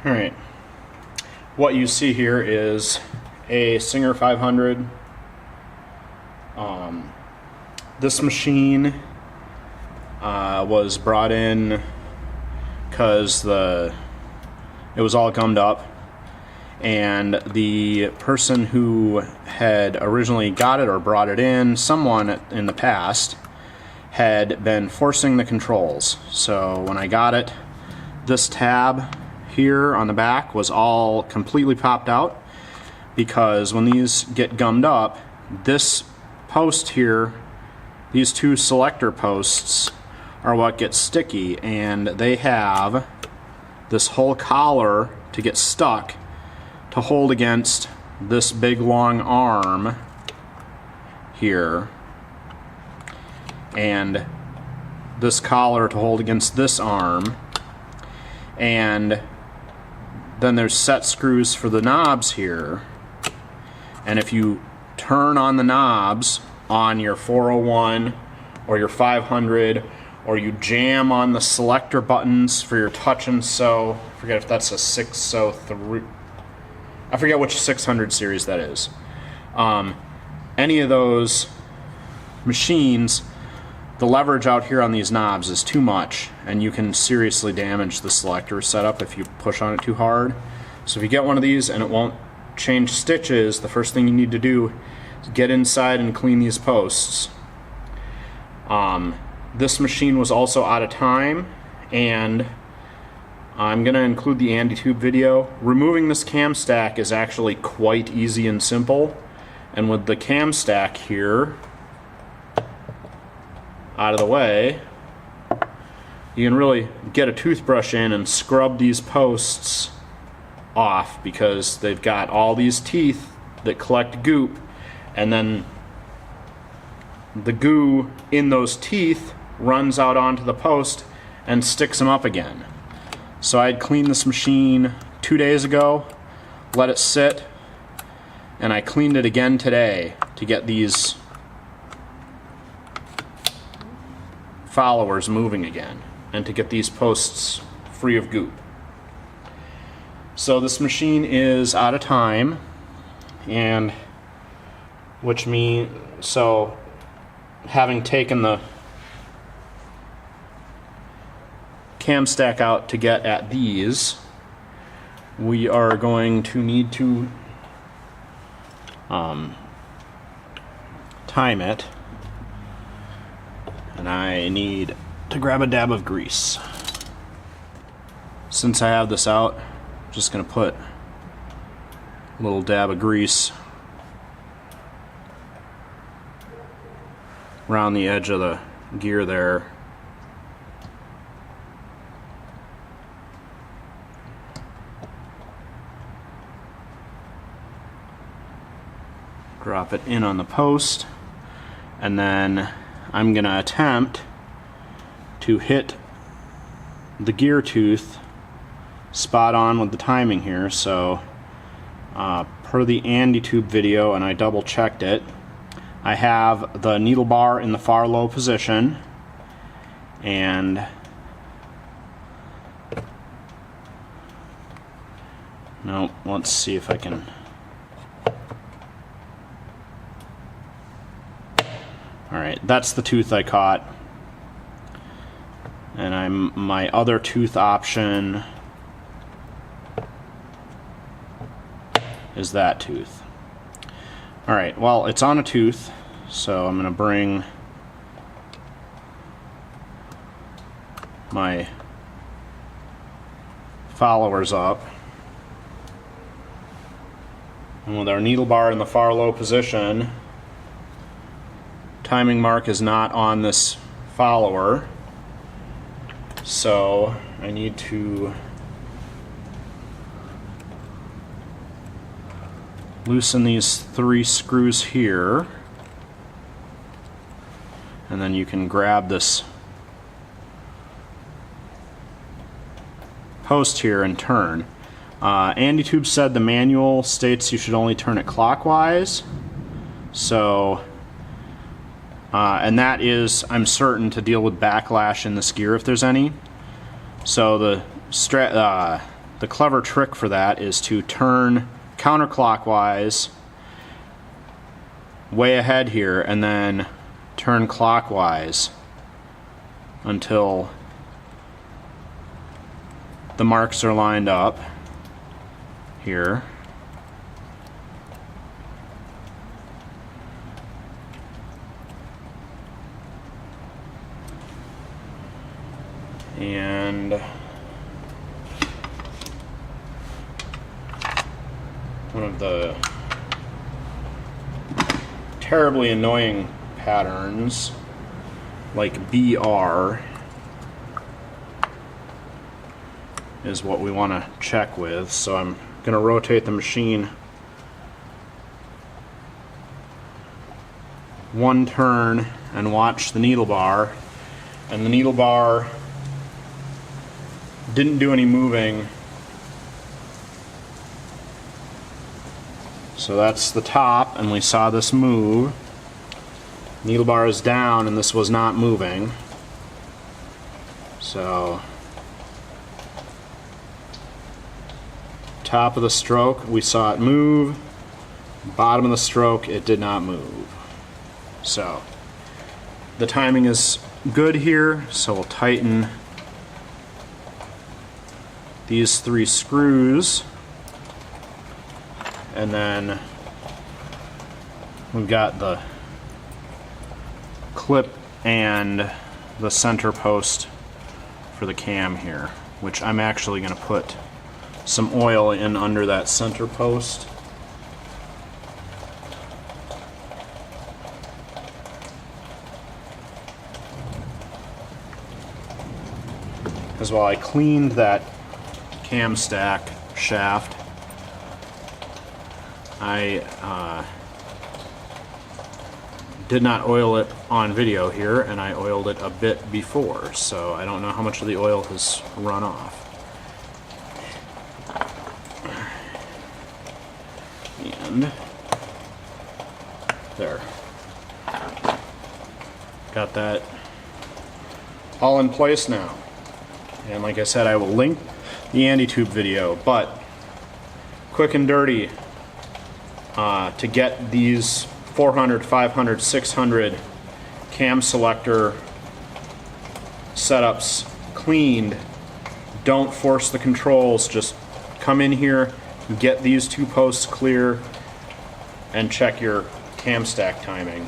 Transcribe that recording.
Alright, what you see here is a Singer 500. This machine was brought in because it was all gummed up, and the person who had originally got it or brought it in, someone in the past, had been forcing the controls. So when I got it, this tab here on the back was all completely popped out, because when these get gummed up, this post here, these two selector posts, are what gets sticky, and they have this whole collar to get stuck to hold against this big long arm here, and this collar to hold against this arm, and then there's set screws for the knobs here. And if you turn on the knobs on your 401 or your 500, or you jam on the selector buttons for your touch and sew, I forget if that's a 603, I forget which 600 series that is. Any of those machines, the leverage out here on these knobs is too much, and you can seriously damage the selector setup if you push on it too hard. So if you get one of these and it won't change stitches, the first thing you need to do is get inside and clean these posts. This machine was also out of time, and I'm going to include the AndyTube video. Removing this cam stack is actually quite easy and simple, and with the cam stack here out of the way, you can really get a toothbrush in and scrub these posts off, because they've got all these teeth that collect goop, and then the goo in those teeth runs out onto the post and sticks them up again. So I'd cleaned this machine 2 days ago, let it sit, and I cleaned it again today to get these followers moving again, and to get these posts free of goop. So this machine is out of time, and which means, so having taken the cam stack out to get at these, we are going to need to time it, and I need to grab a dab of grease. Since I have this out, I'm just going to put a little dab of grease around the edge of the gear there. Drop it in on the post, and then I'm going to attempt to hit the gear tooth spot on with the timing here. So per the AndyTube video, and I double checked it, I have the needle bar in the far low position, and no, let's see if I can. Alright, that's the tooth I caught, and my other tooth option is that tooth. Alright, well, it's on a tooth, so I'm going to bring my followers up, and with our needle bar in the far low position, timing mark is not on this follower, so I need to loosen these 3 screws here, and then you can grab this post here and turn. AndyTube said the manual states you should only turn it clockwise, so and that is, I'm certain, to deal with backlash in this gear if there's any. So the the clever trick for that is to turn counterclockwise way ahead here and then turn clockwise until the marks are lined up here. And one of the terribly annoying patterns, like BR, is what we want to check with. So I'm going to rotate the machine one turn and watch the needle bar, and the needle bar didn't do any moving. So that's the top, and we saw this move. Needle bar is down and this was not moving. So top of the stroke we saw it move, bottom of the stroke it did not move. So the timing is good here, so we'll tighten these 3 screws, and then we've got the clip and the center post for the cam here, which I'm actually going to put some oil in under that center post. Because while I cleaned that cam stack shaft, I did not oil it on video here, and I oiled it a bit before, so I don't know how much of the oil has run off. And there. Got that all in place now. And like I said, I will link the AndyTube video, but quick and dirty, to get these 400, 500, 600 cam selector setups cleaned, don't force the controls, just come in here, get these 2 posts clear, and check your cam stack timing.